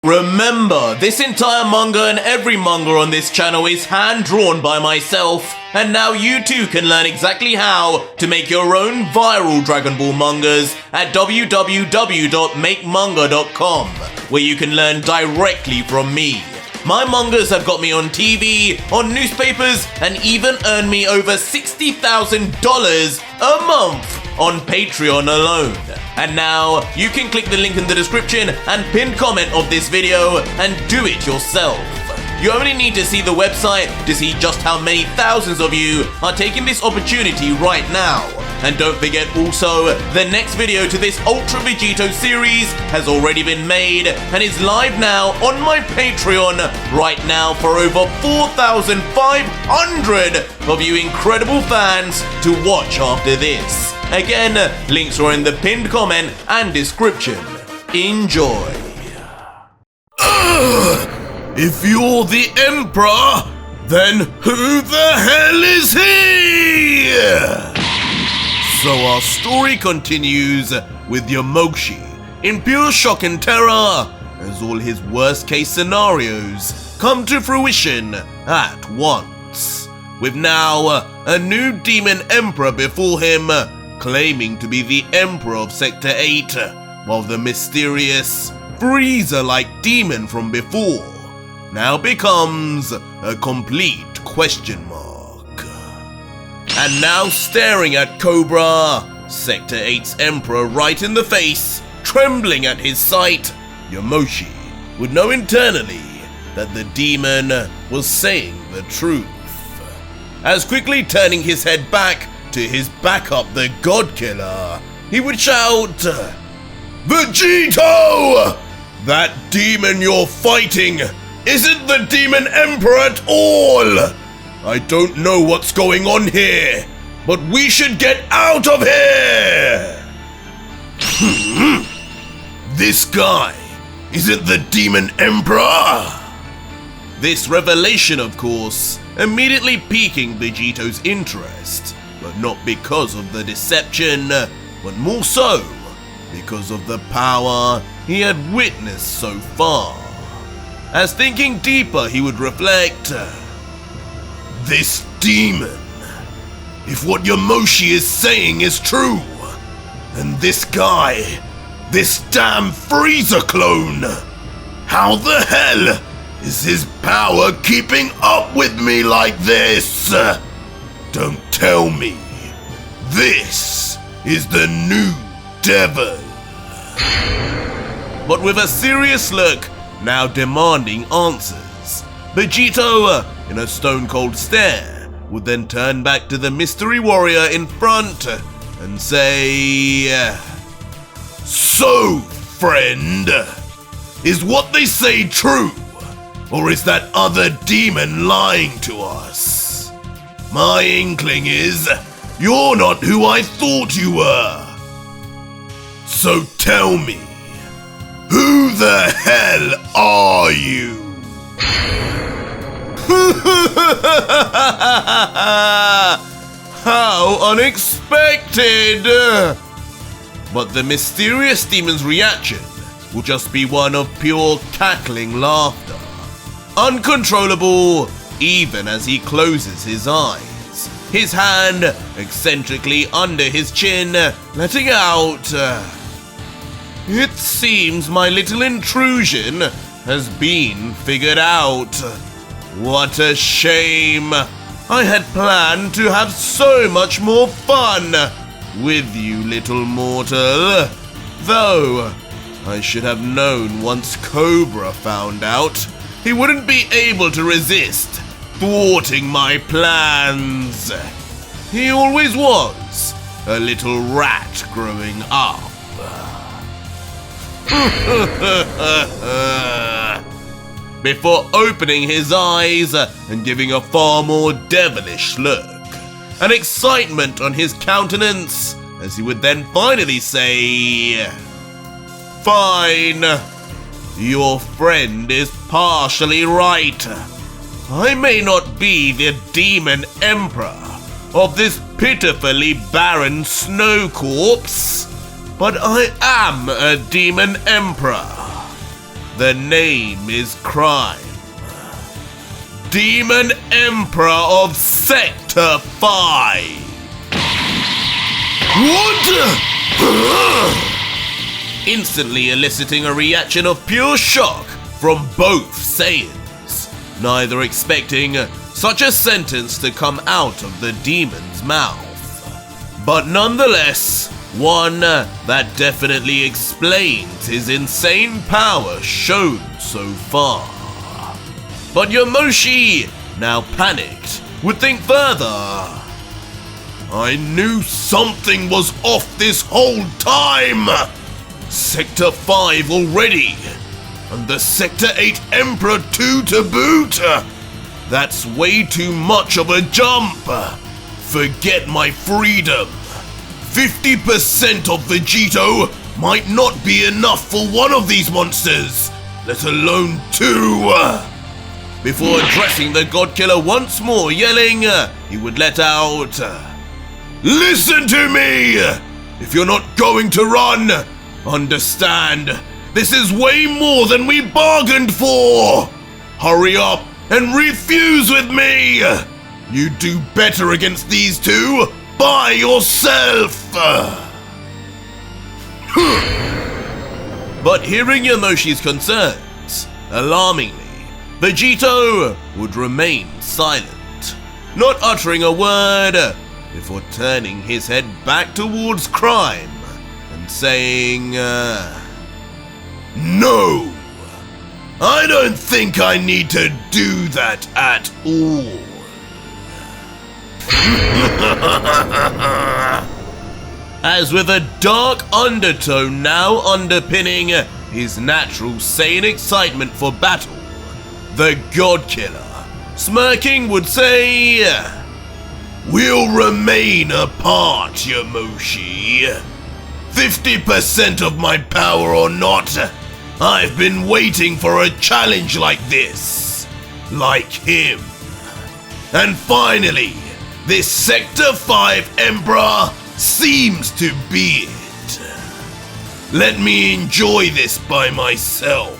Remember, this entire manga and every manga on this channel is hand-drawn by myself, and now you too can learn exactly how to make your own viral Dragon Ball mangas at www.makemanga.com, where you can learn directly from me. My mangas have got me on TV, on newspapers, and even earned me over $60,000 a month on Patreon alone. And now, you can click the link in the description and pinned comment of this video and do it yourself. You only need to see the website to see just how many thousands of you are taking this opportunity right now. And don't forget also, the next video to this Ultra Vegito series has already been made and is live now on my Patreon right now for over 4,500 of you incredible fans to watch after this. Again, links are in the pinned comment and description. Enjoy. If you're the Emperor, then who the hell is he? So our story continues with Yamoshi in pure shock and terror as all his worst case scenarios come to fruition at once. With now a new demon emperor before him, claiming to be the Emperor of Sector 8, while the mysterious Freezer-like demon from before now becomes a complete question mark. And now staring at Cobra, Sector 8's Emperor right in the face, trembling at his sight, Yamoshi would know internally that the demon was saying the truth. As quickly turning his head back to his backup, the God Killer, he would shout, "Vegito! That demon you're fighting isn't the Demon Emperor at all! I don't know what's going on here, but we should get out of here!" This guy isn't the Demon Emperor! This revelation, of course, immediately piquing Vegito's interest, but not because of the deception, but more so because of the power he had witnessed so far. As thinking deeper, he would reflect, this demon, if what Yamoshi is saying is true, then this guy, this damn Freezer clone, how the hell is his power keeping up with me like this? Don't tell me this is the new devil. But with a serious look, now demanding answers, Vegito, in a stone-cold stare, would then turn back to the mystery warrior in front and say, "So, friend, is what they say true? Or is that other demon lying to us? My inkling is you're not who I thought you were. So tell me, who the hell are you?" How unexpected! But the mysterious demon's reaction will just be one of pure cackling laughter, uncontrollable even as he closes his eyes, his hand eccentrically under his chin, letting out, "It seems my little intrusion has been figured out. What a shame. I had planned to have so much more fun with you, little mortal. Though, I should have known once Cobra found out, he wouldn't be able to resist thwarting my plans. He always was a little rat growing up." Before opening his eyes and giving a far more devilish look, an excitement on his countenance, as he would then finally say, "Fine, your friend is partially right. I may not be the Demon Emperor of this pitifully barren snow corpse, but I am a Demon Emperor. the name is Crime. Demon Emperor of Sector 5. What? Instantly eliciting a reaction of pure shock from both Saiyans, neither expecting such a sentence to come out of the demon's mouth. But nonetheless, one that definitely explains his insane power shown so far. But Yamoshi, now panicked, would think further. I knew something was off this whole time! Sector 5 already, and the Sector 8 Emperor too to boot? That's way too much of a jump! Forget my freedom! 50% of Vegito might not be enough for one of these monsters, let alone two! Before addressing the God Killer once more, yelling, he would let out, "Listen to me! If you're not going to run, understand, this is way more than we bargained for! Hurry up and refuse with me! You do better against these two by yourself!" But hearing Yamoshi's concerns, alarmingly, Vegito would remain silent, not uttering a word, before turning his head back towards Crime and saying, "No, I don't think I need to do that at all." As with a dark undertone now underpinning his natural Saiyan excitement for battle, the God Killer, smirking, would say, "We'll remain apart, Yamoshi. 50% of my power or not, I've been waiting for a challenge like this. Like him. And finally, this Sector 5 Emperor seems to be it. Let me enjoy this by myself,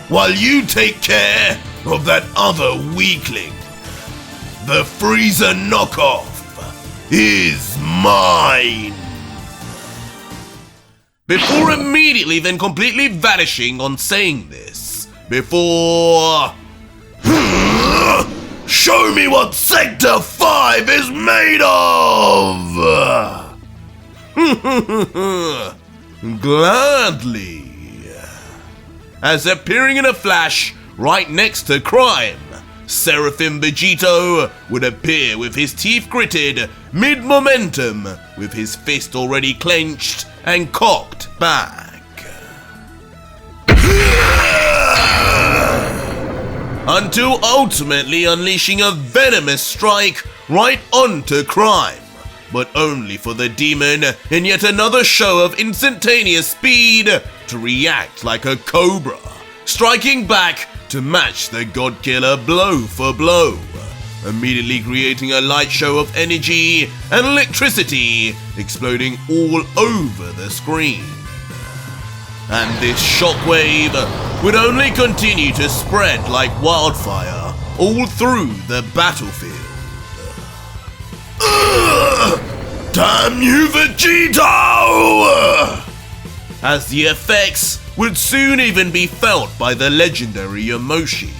while you take care of that other weakling. The Frieza knockoff is mine." Before immediately then completely vanishing on saying this, before... "Show me what Sector 5 is made of!" Gladly. As appearing in a flash right next to Crime, Seraphim Vegito would appear with his teeth gritted, mid-momentum, with his fist already clenched and cocked back. Until ultimately unleashing a venomous strike right onto Crime, but only for the demon in yet another show of instantaneous speed to react like a cobra, striking back to match the God Killer blow for blow, immediately creating a light show of energy and electricity exploding all over the screen. And this shockwave would only continue to spread like wildfire all through the battlefield. Damn you, Vegito! As the effects would soon even be felt by the legendary Yamoshi,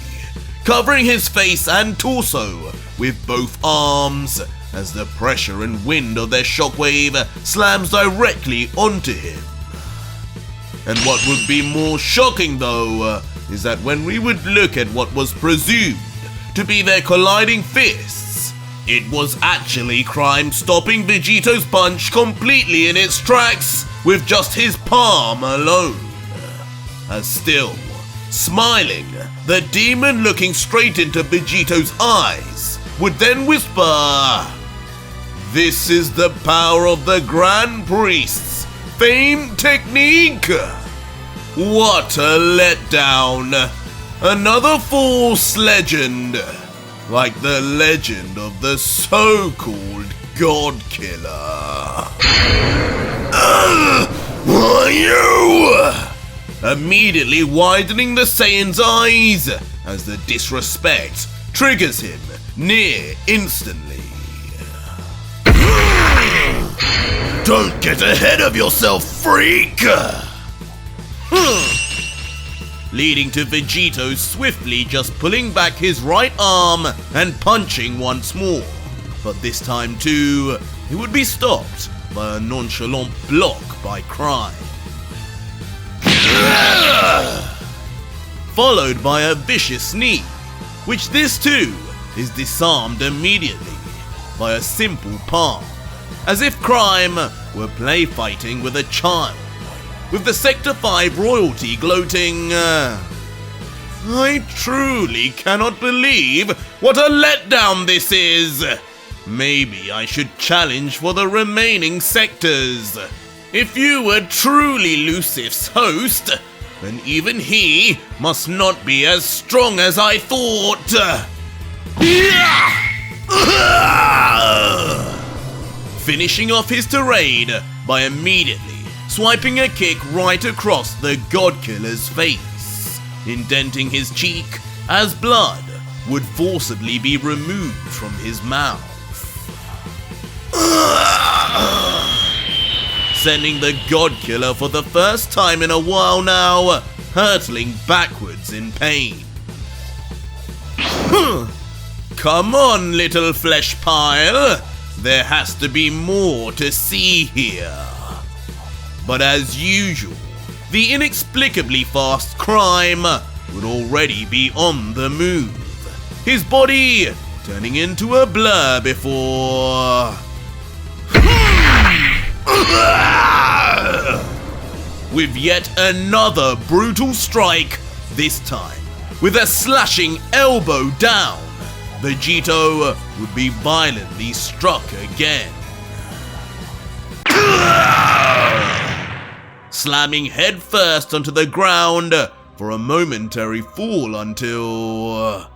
covering his face and torso with both arms as the pressure and wind of their shockwave slams directly onto him. And what would be more shocking though, is that when we would look at what was presumed to be their colliding fists, it was actually Crime stopping Vegito's punch completely in its tracks with just his palm alone. As still, smiling, the demon looking straight into Vegito's eyes would then whisper, "This is the power of the Grand Priest's famed technique." What a letdown. Another false legend, like the legend of the so-called God Killer. Are you? immediately widening the Saiyan's eyes as the disrespect triggers him near instantly. Don't get ahead of yourself, freak! Leading to Vegito swiftly just pulling back his right arm and punching once more. But this time too, he would be stopped by a nonchalant block by Crime. Followed by a vicious knee, which this too is disarmed immediately by a simple palm, as if Crime were play fighting with a child, with the Sector 5 royalty gloating, I truly cannot believe what a letdown this is. Maybe I should challenge for the remaining sectors. If you were truly Lucif's host, then even he must not be as strong as I thought. Finishing off his tirade by immediately swiping a kick right across the Godkiller's face, indenting his cheek as blood would forcibly be removed from his mouth. Sending the Godkiller for the first time in a while now, hurtling backwards in pain. Come on, little flesh pile. There has to be more to see here. But as usual, the inexplicably fast Crime would already be on the move, his body turning into a blur before... with yet another brutal strike, this time with a slashing elbow down, Vegito would be violently struck again. Slamming headfirst onto the ground for a momentary fall until...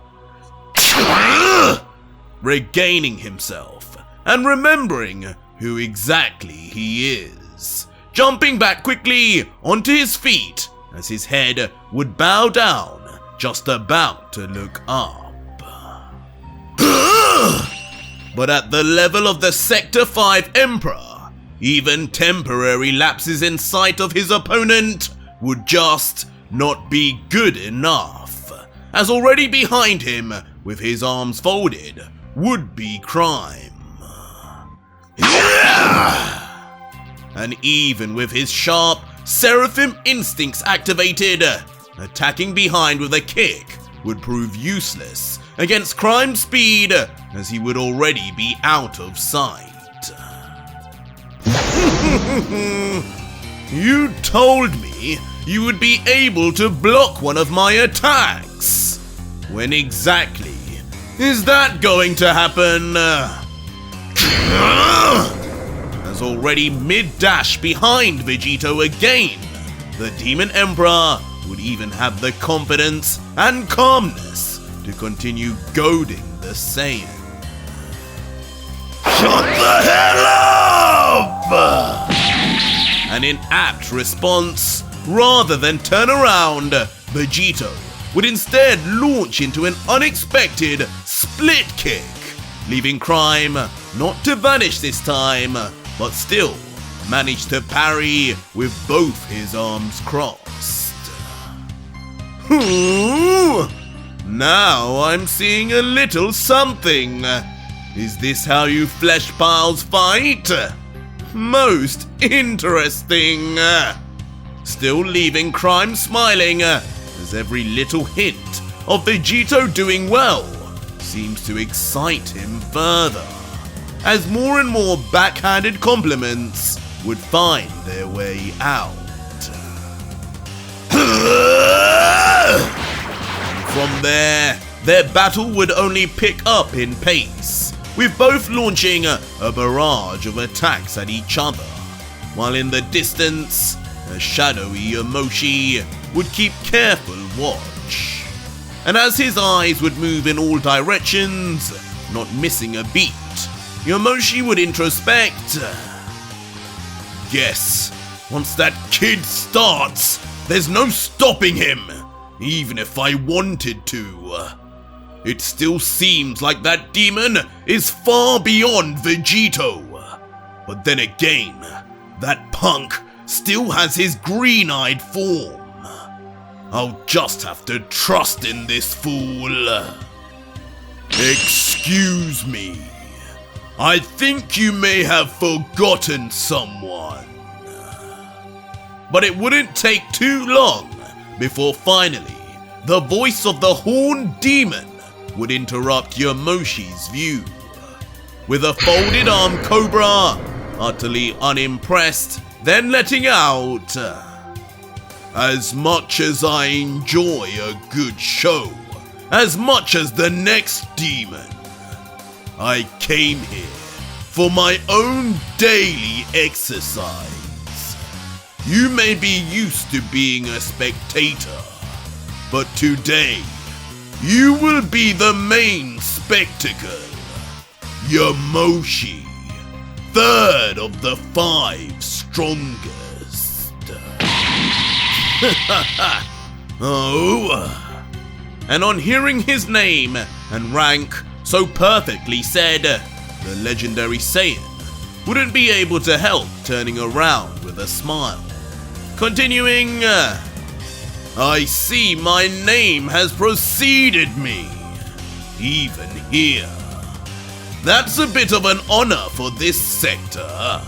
regaining himself and remembering who exactly he is, jumping back quickly onto his feet as his head would bow down, just about to look up. But at the level of the Sector 5 Emperor, even temporary lapses in sight of his opponent would just not be good enough, as already behind him, with his arms folded, would be Crime. And even with his sharp Seraphim instincts activated, attacking behind with a kick would prove useless against Crime's speed, as he would already be out of sight. You told me you would be able to block one of my attacks. When exactly is that going to happen? As already mid-dash behind Vegito again, the Demon Emperor would even have the confidence and calmness to continue goading the Saiyan. Shut the hell up! And in apt response, rather than turn around, Vegito would instead launch into an unexpected split kick, leaving Crime not to vanish this time, but still manage to parry with both his arms crossed. Now I'm seeing a little something. Is this how you flesh piles fight? Most interesting. Still leaving Crime smiling, as every little hint of Vegito doing well seems to excite him further, as more and more backhanded compliments would find their way out. From there, their battle would only pick up in pace, with both launching a barrage of attacks at each other, while in the distance, a shadowy yamoshi would keep careful watch. And as his eyes would move in all directions, not missing a beat, Yamoshi would introspect. Guess once that kid starts, There's no stopping him, even if I wanted to. It still seems like that demon is far beyond Vegito. But then again, that punk still has his green-eyed form. I'll just have to trust in this fool. Excuse me. I think you may have forgotten someone. But it wouldn't take too long before finally the voice of the horned demon would interrupt Yamoshi's view. With a folded arm cobra, utterly unimpressed, then letting out, "As much as I enjoy a good show, as much as the next demon, I came here for my own daily exercise. You may be used to being a spectator, but today you will be the main spectacle. Yamoshi, third of the 5 strongest." Oh. And on hearing his name and rank so perfectly said, the legendary Saiyan wouldn't be able to help turning around with a smile. Continuing, "I see my name has preceded me, even here. That's a bit of an honor for this sector,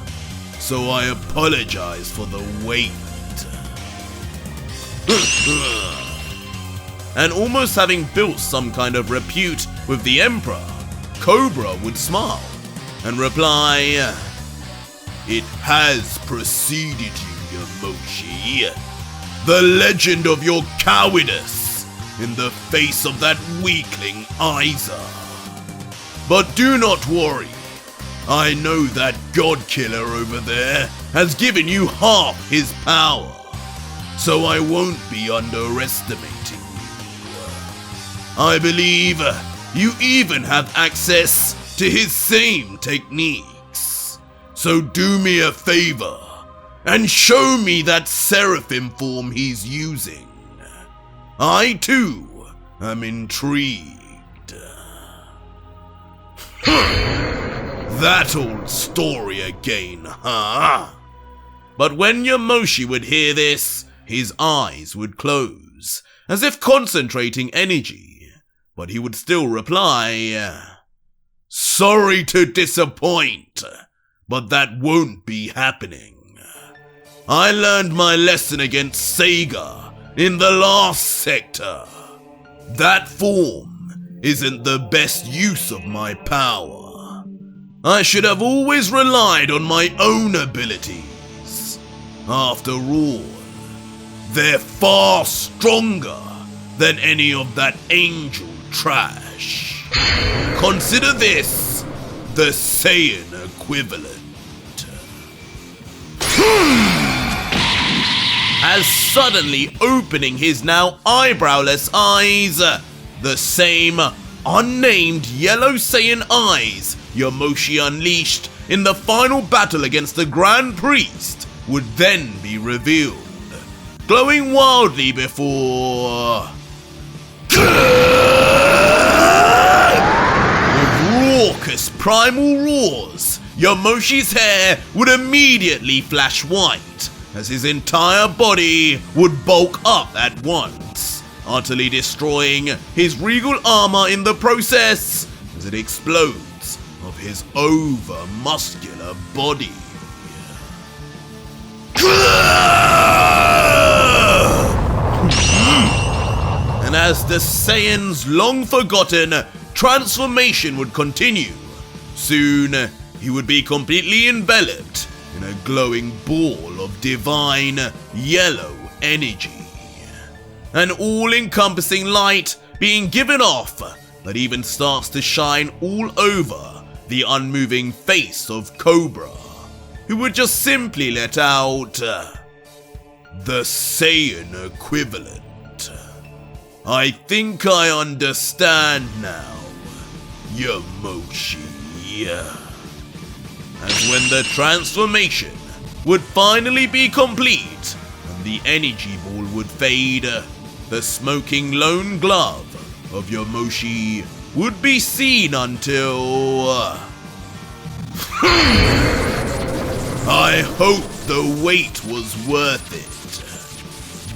so I apologize for the wait." And almost having built some kind of repute with the Emperor, Cobra would smile and reply, "It has preceded you, Yamoshi. The legend of your cowardice in the face of that weakling Aiza. But do not worry. I know that God Killer over there has given you half his power, so I won't be underestimating you. I believe you even have access to his same techniques. So do me a favor and show me that Seraphim form he's using. I too am intrigued." That old story again, huh? But when Yamoshi would hear this, his eyes would close, as if concentrating energy. But he would still reply, "Sorry to disappoint, but that won't be happening. I learned my lesson against Sega in the last sector. That form isn't the best use of my power. I should have always relied on my own abilities. After all, they're far stronger than any of that angel trash. Consider this the Saiyan equivalent." As suddenly opening his now eyebrowless eyes, the same unnamed yellow Saiyan eyes Yamoshi unleashed in the final battle against the Grand Priest would then be revealed, glowing wildly before... With raucous primal roars, Yamoshi's hair would immediately flash white, as his entire body would bulk up at once, utterly destroying his regal armor in the process as it explodes of his over-muscular body. And as the Saiyan's long-forgotten transformation would continue, soon he would be completely enveloped in a glowing ball of divine yellow energy. An all-encompassing light being given off that even starts to shine all over the unmoving face of Cobra, who would just simply let out the Saiyan equivalent. I think I understand now, Yamoshi. As when the transformation would finally be complete, and the energy ball would fade, the smoking lone glove of yamoshi would be seen until... I hope the wait was worth it.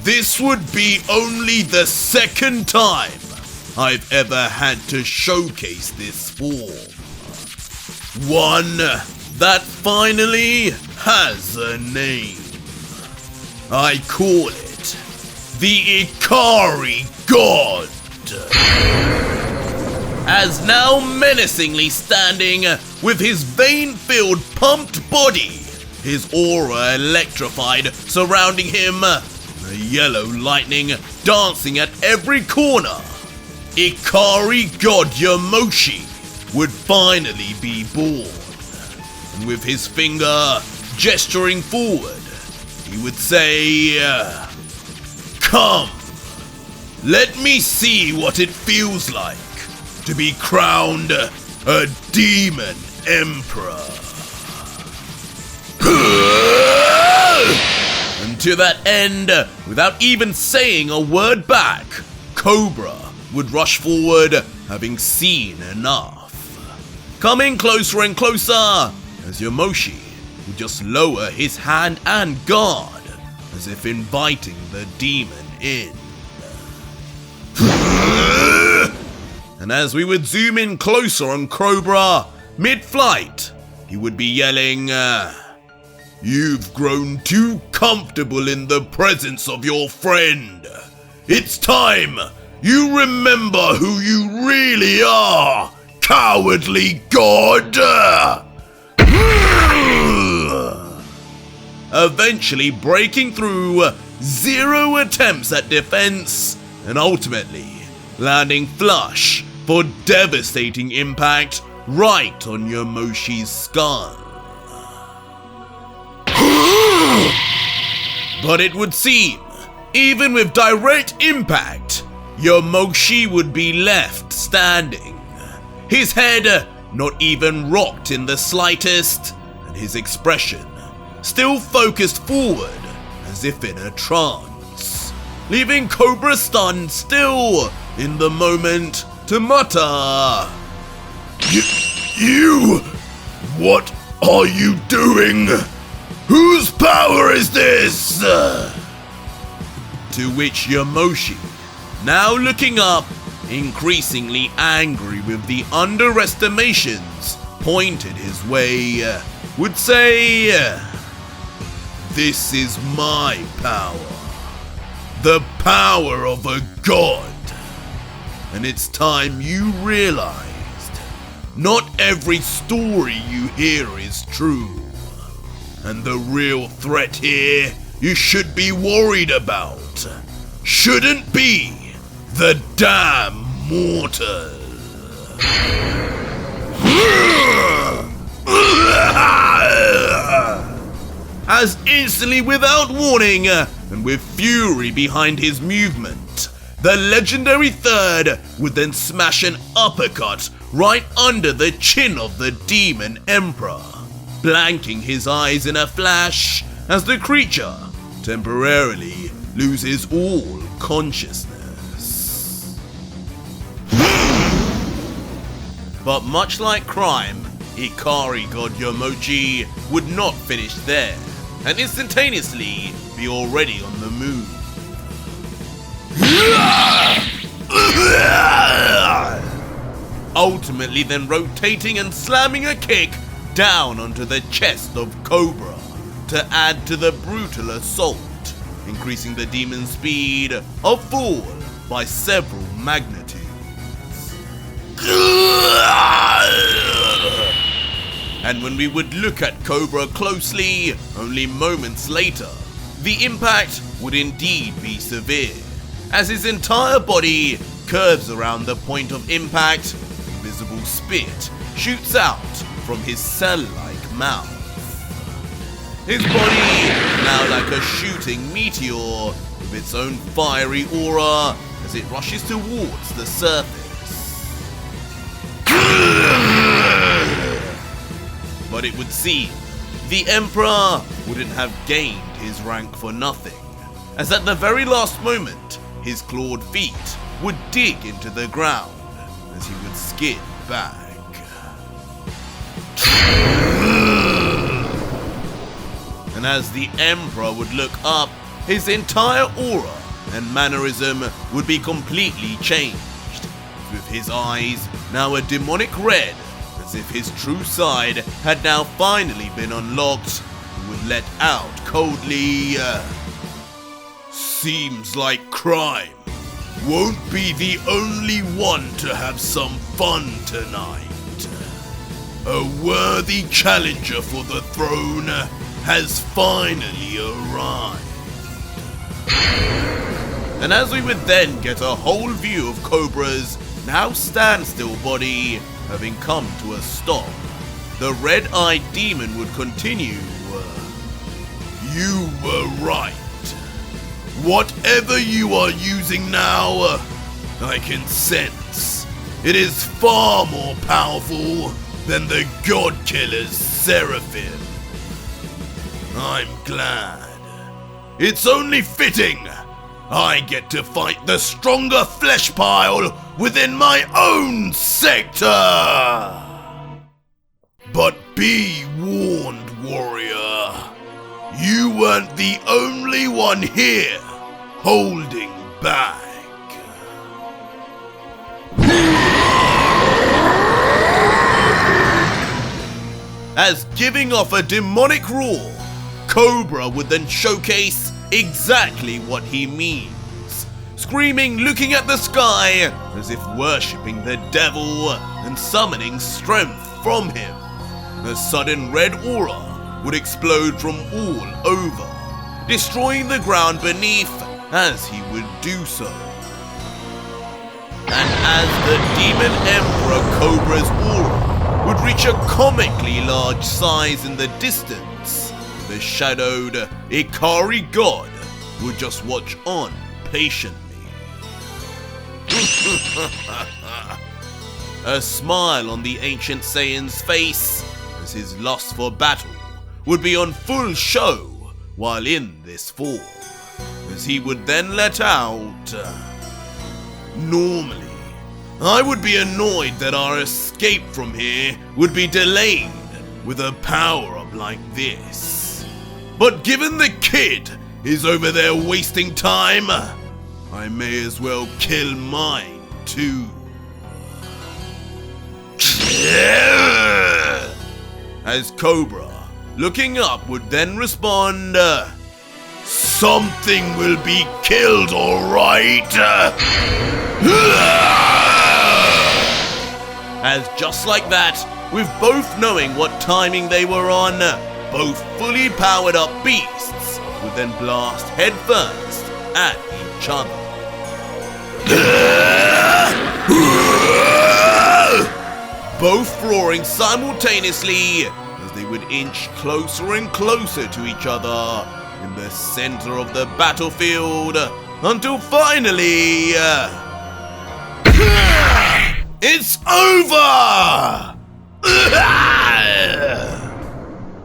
This would be only the second time I've ever had to showcase this form. One that finally has a name. I call it the Ikari God. As now menacingly standing with his vein-filled pumped body, his aura electrified surrounding him, the yellow lightning dancing at every corner, Ikari God Yamoshi would finally be born. And with his finger gesturing forward, he would say, "Come, let me see what it feels like to be crowned a demon emperor." And to that end, without even saying a word back, Cobra would rush forward, having seen enough. Coming closer and closer, as Yamoshi would just lower his hand and guard, as if inviting the demon in. And as we would zoom in closer on Cobra, mid-flight, he would be yelling, "You've grown too comfortable in the presence of your friend. It's time you remember who you really are, cowardly god!" Eventually breaking through 0 attempts at defense, and ultimately landing flush for devastating impact right on Yamoshi's skull. But it would seem, even with direct impact, Yamoshi would be left standing, his head not even rocked in the slightest, and his expression still focused forward as if in a trance, leaving Cobra stunned still in the moment to mutter, You! What are you doing? Whose power is this?" To which Yamoshi, now looking up, increasingly angry with the underestimations pointed his way, would say, "This is my power. The power of a god. And it's time you realized not every story you hear is true. And the real threat here you should be worried about shouldn't be the damn mortal." As instantly, without warning, and with fury behind his movement, the legendary third would then smash an uppercut right under the chin of the Demon Emperor, blanking his eyes in a flash as the creature temporarily loses all consciousness. But much like crime, Ikari God Yamoshi would not finish there, and instantaneously be already on the move. Ultimately then rotating and slamming a kick down onto the chest of Cobra to add to the brutal assault, increasing the demon's speed of fall by several magnitudes. And when we would look at Cobra closely, only moments later, the impact would indeed be severe, as his entire body curves around the point of impact, invisible spit shoots out from his cell-like mouth. His body now like a shooting meteor with its own fiery aura as it rushes towards the surface. But it would seem the Emperor wouldn't have gained his rank for nothing, as at the very last moment, his clawed feet would dig into the ground as he would skid back. And as the Emperor would look up, his entire aura and mannerism would be completely changed, with his eyes now a demonic red, as if his true side had now finally been unlocked and would let out coldly. Seems like crime won't be the only one to have some fun tonight. A worthy challenger for the throne has finally arrived. And as we would then get a whole view of Cobra's now standstill body having come to a stop, the red-eyed demon would continue. You were right. Whatever you are using now, I can sense it is far more powerful than the God Killer's Seraphim. I'm glad. It's only fitting I get to fight the stronger flesh pile within my own sector. But be warned, warrior. You weren't the only one here holding back. As giving off a demonic roar, Cobra would then showcase exactly what he means, screaming, looking at the sky as if worshipping the devil and summoning strength from him. A sudden red aura would explode from all over, destroying the ground beneath as he would do so. And as the Demon Emperor Cobra's aura would reach a comically large size in the distance, the shadowed Ikari god would just watch on patiently. A smile on the ancient Saiyan's face as his lust for battle would be on full show while in this form, as he would then let out. Normally, I would be annoyed that our escape from here would be delayed with a power-up like this. But given the kid is over there wasting time, I may as well kill mine too. As Cobra, looking up, would then respond, something will be killed, alright? As just like that, with both knowing what timing they were on, both fully powered up beasts would then blast headfirst at each other. Both roaring simultaneously as they would inch closer and closer to each other in the center of the battlefield until finally it's over!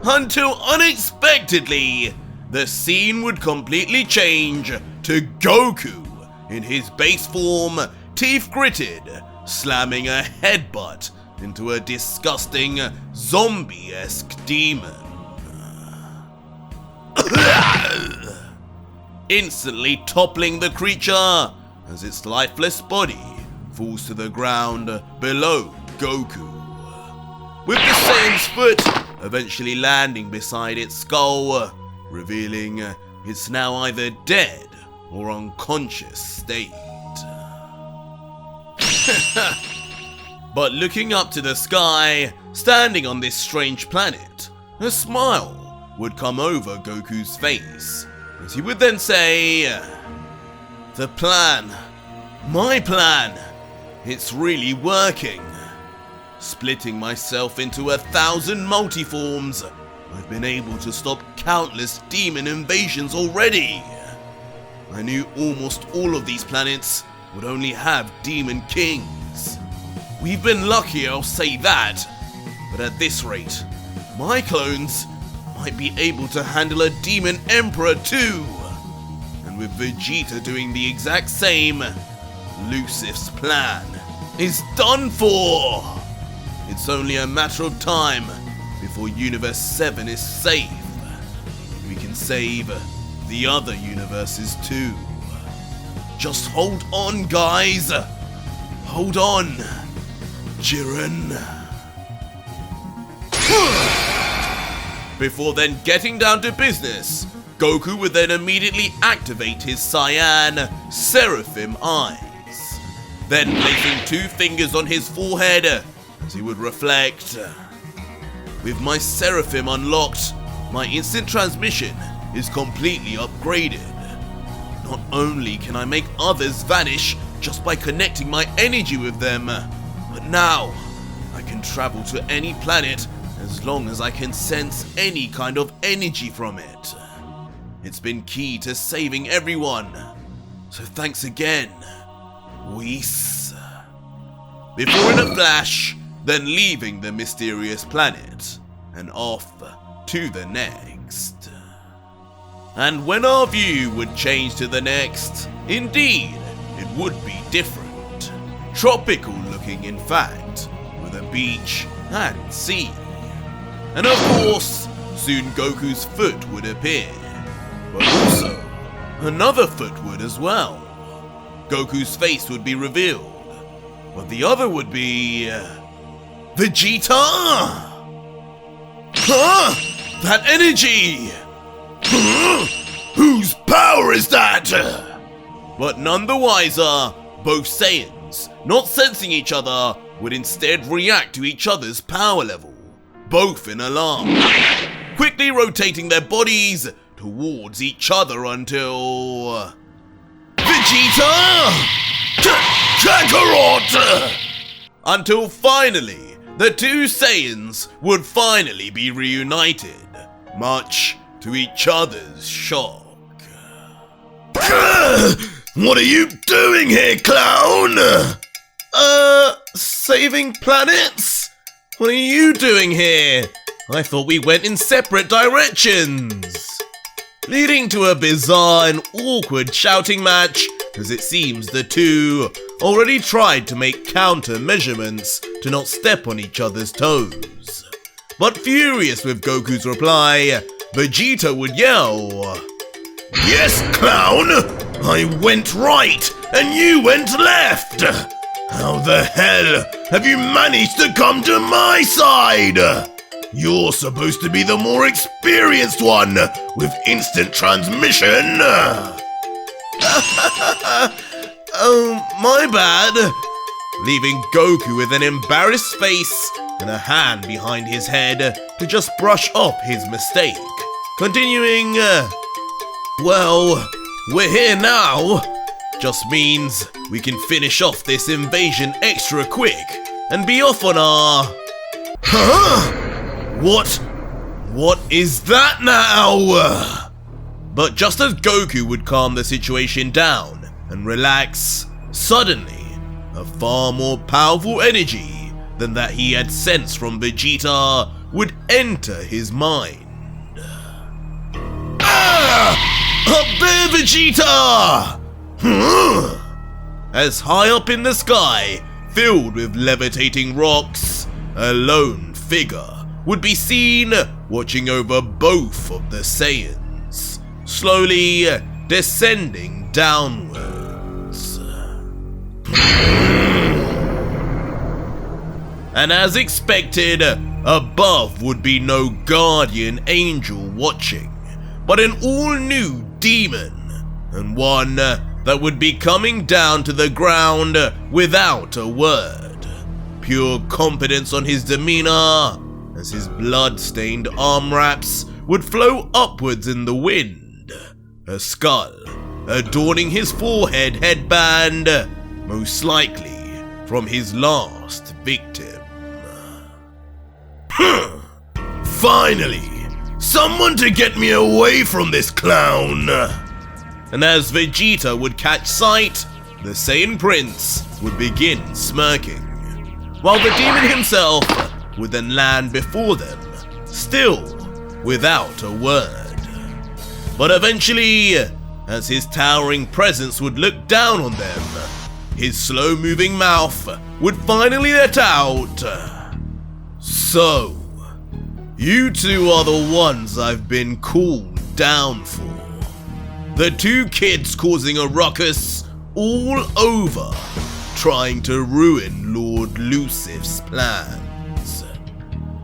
Until unexpectedly, the scene would completely change to Goku in his base form, teeth gritted, slamming a headbutt into a disgusting zombie-esque demon. Instantly toppling the creature as its lifeless body falls to the ground below Goku, with the Saiyan's foot eventually landing beside its skull, revealing its now either dead or unconscious state. But looking up to the sky, standing on this strange planet, a smile would come over Goku's face, as he would then say, "The plan, my plan, it's really working. Splitting myself into 1,000 multiforms, I've been able to stop countless demon invasions already. I knew almost all of these planets would only have demon kings. We've been lucky, I'll say that, but at this rate, my clones might be able to handle a demon emperor too. And and with Vegeta doing the exact same, Lucif's plan is done for! It's only a matter of time before Universe 7 is safe. We can save the other universes too. Just hold on, guys! Hold on, Jiren. Before then getting down to business, Goku would then immediately activate his Saiyan Seraphim eyes, then placing 2 fingers on his forehead as he would reflect. With my Seraphim unlocked, my instant transmission is completely upgraded. Not only can I make others vanish just by connecting my energy with them, but now I can travel to any planet as long as I can sense any kind of energy from it. It's been key to saving everyone, so thanks again, Whis. Before in a flash, then leaving the mysterious planet and off to the next. And when our view would change to the next, indeed, it would be different. Tropical looking, in fact, with a beach and sea. And of course, soon Goku's foot would appear, but also another foot would as well. Goku's face would be revealed, but the other would be Vegeta! Huh? That energy! Huh? Whose power is that? But none the wiser, both Saiyans, not sensing each other, would instead react to each other's power level, both in alarm, quickly rotating their bodies towards each other until... Vegeta! Kakarot! Until finally, the 2 Saiyans would finally be reunited, much to each other's shock. What are you doing here, clown? Saving planets? What are you doing here? I thought we went in separate directions. Leading to a bizarre and awkward shouting match, as it seems the 2 already tried to make counter measurements to not step on each other's toes. But furious with Goku's reply, Vegeta would yell, "Yes, clown! I went right, and you went left! How the hell have you managed to come to my side? You're supposed to be the more experienced one with instant transmission!" Oh, my bad. Leaving Goku with an embarrassed face and a hand behind his head to just brush off his mistake. Continuing, well, we're here now. Just means we can finish off this invasion extra quick and be off on our... Huh? What is that now? But just as Goku would calm the situation down and relax, suddenly, a far more powerful energy than that he had sensed from Vegeta would enter his mind. Up there, Vegeta! As high up in the sky, filled with levitating rocks, a lone figure would be seen watching over both of the Saiyans, slowly descending downwards. And as expected, above would be no guardian angel watching, but an all-new demon, and one that would be coming down to the ground without a word. Pure confidence on his demeanor, as his blood-stained arm wraps would flow upwards in the wind, a skull adorning his forehead headband, most likely from his last victim. Finally! Someone to get me away from this clown! And as Vegeta would catch sight, the Saiyan Prince would begin smirking, while the demon himself would then land before them, still without a word. But eventually, as his towering presence would look down on them. His slow-moving mouth would finally let out, "So, you two are the ones I've been called down for." The two kids causing a ruckus all over, trying to ruin Lord Lucif's plans.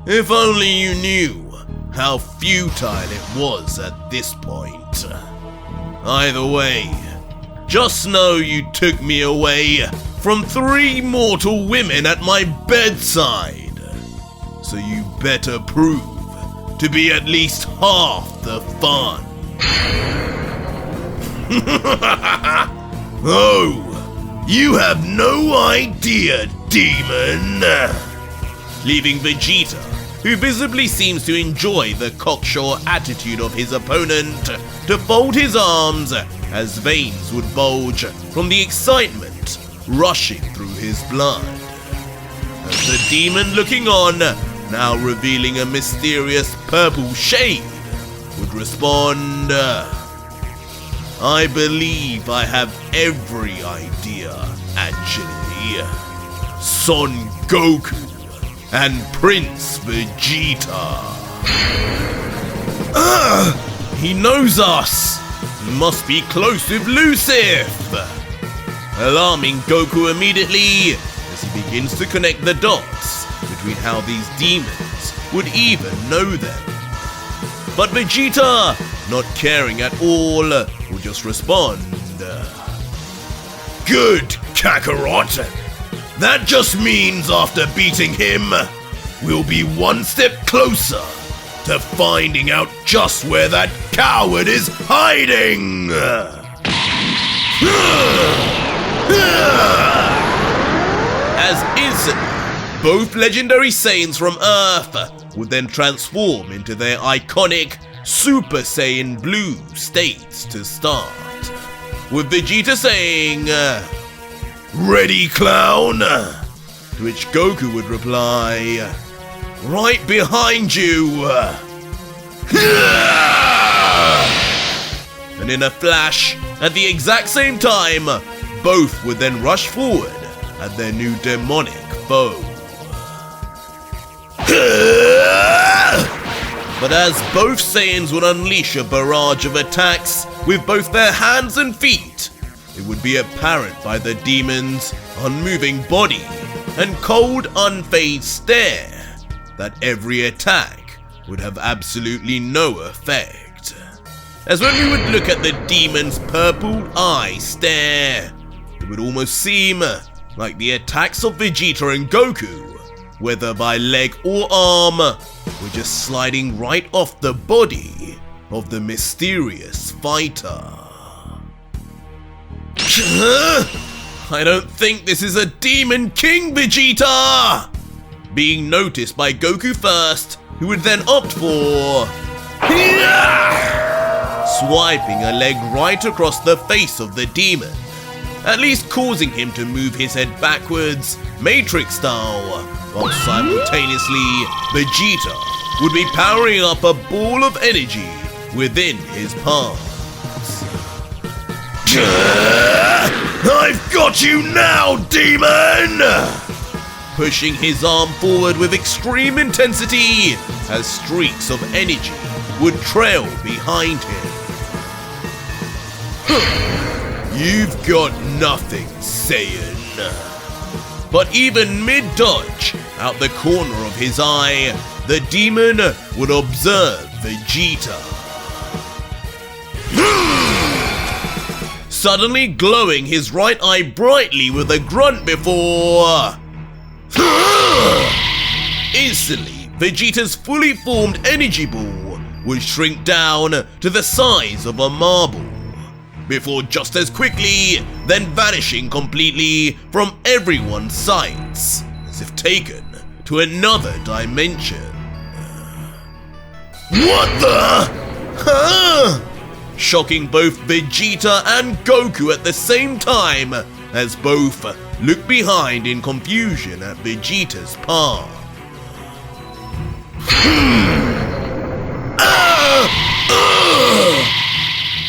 If only you knew how futile it was at this point. Either way, just know you took me away from 3 mortal women at my bedside. So you better prove to be at least half the fun. Oh, you have no idea, demon. Leaving Vegeta, who visibly seems to enjoy the cocksure attitude of his opponent, to fold his arms as veins would bulge from the excitement rushing through his blood. As the demon looking on, now revealing a mysterious purple shade, would respond, "I believe I have every idea, actually. Son Goku and Prince Vegeta." He knows us! He must be close with Lucif! Alarming Goku immediately as he begins to connect the dots between how these demons would even know them. But Vegeta, not caring at all, will just respond, "Good, Kakarot. That just means after beating him, we'll be one step closer to finding out just where that coward is hiding." As instantly, both legendary Saiyans from Earth would then transform into their iconic Super Saiyan Blue states to start, with Vegeta saying, "Ready, clown?" To which Goku would reply, "Right behind you." And in a flash, at the exact same time, both would then rush forward at their new demonic foe. But as both Saiyans would unleash a barrage of attacks with both their hands and feet, it would be apparent by the demon's unmoving body and cold, unfazed stare that every attack would have absolutely no effect. As when we would look at the demon's purple eye stare, it would almost seem like the attacks of Vegeta and Goku, whether by leg or arm, were just sliding right off the body of the mysterious fighter. I don't think this is a Demon King, Vegeta! Being noticed by Goku first, who would then opt for swiping a leg right across the face of the demon, at least causing him to move his head backwards, Matrix style, while simultaneously Vegeta would be powering up a ball of energy within his palms. I've got you now, demon! Pushing his arm forward with extreme intensity as streaks of energy would trail behind him. You've got nothing, Saiyan. But even mid-dodge, out the corner of his eye, the demon would observe Vegeta. Suddenly glowing his right eye brightly with a grunt before... Instantly, Vegeta's fully formed energy ball would shrink down to the size of a marble, before just as quickly then vanishing completely from everyone's sights, as if taken to another dimension. What the? Huh? Shocking both Vegeta and Goku at the same time, as both look behind in confusion at Vegeta's palm.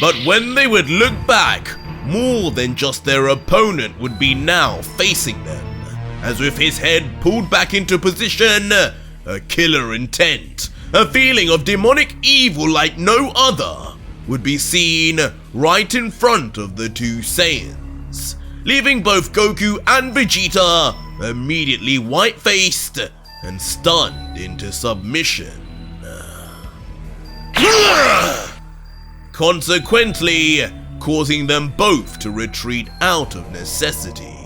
But when they would look back, more than just their opponent would be now facing them, as with his head pulled back into position, a killer intent, a feeling of demonic evil like no other, would be seen right in front of the two Saiyans, leaving both Goku and Vegeta immediately white-faced and stunned into submission. Consequently, causing them both to retreat out of necessity.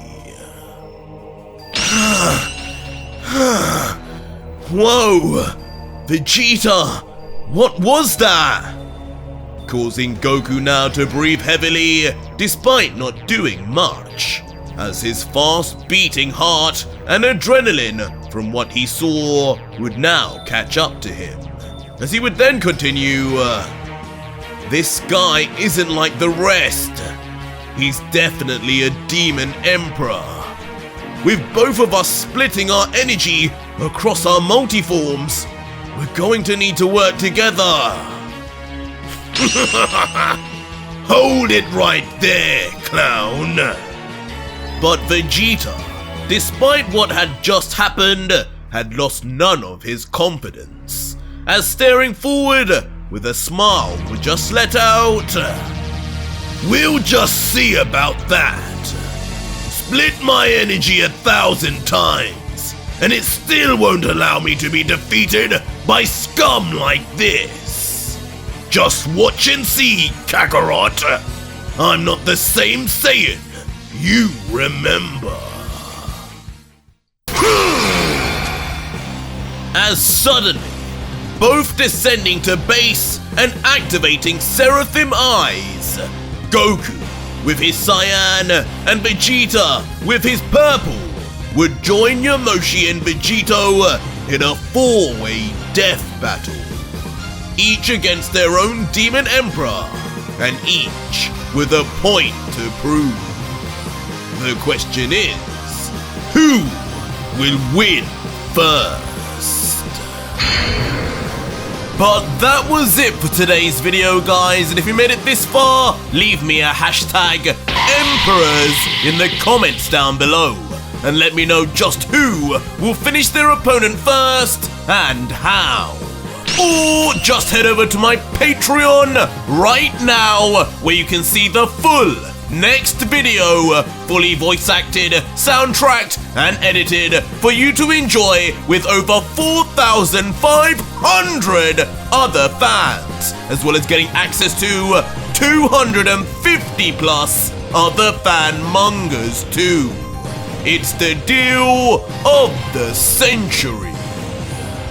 Whoa! Vegeta! What was that? Causing Goku now to breathe heavily, despite not doing much, as his fast-beating heart and adrenaline from what he saw would now catch up to him. As he would then continue, this guy isn't like the rest. He's definitely a demon emperor. With both of us splitting our energy across our multiforms, we're going to need to work together. Hold it right there, clown. But Vegeta, despite what had just happened, had lost none of his confidence, as staring forward with a smile would just let out, "We'll just see about that. Split my energy 1,000 times, and it still won't allow me to be defeated by scum like this. Just watch and see, Kakarot. I'm not the same Saiyan you remember." As suddenly, both descending to base and activating Seraphim eyes, Goku with his cyan and Vegeta with his purple would join Yamoshi and Vegito in a four-way death battle, each against their own demon emperor, and each with a point to prove. The question is, who will win first? But that was it for today's video, guys, and if you made it this far, leave me a hashtag Emperors in the comments down below, and let me know just who will finish their opponent first and how. Or just head over to my Patreon right now, where you can see the full next video, fully voice acted, soundtracked, and edited for you to enjoy with over 4,500 other fans, as well as getting access to 250 plus other fan mangas too. It's the deal of the century.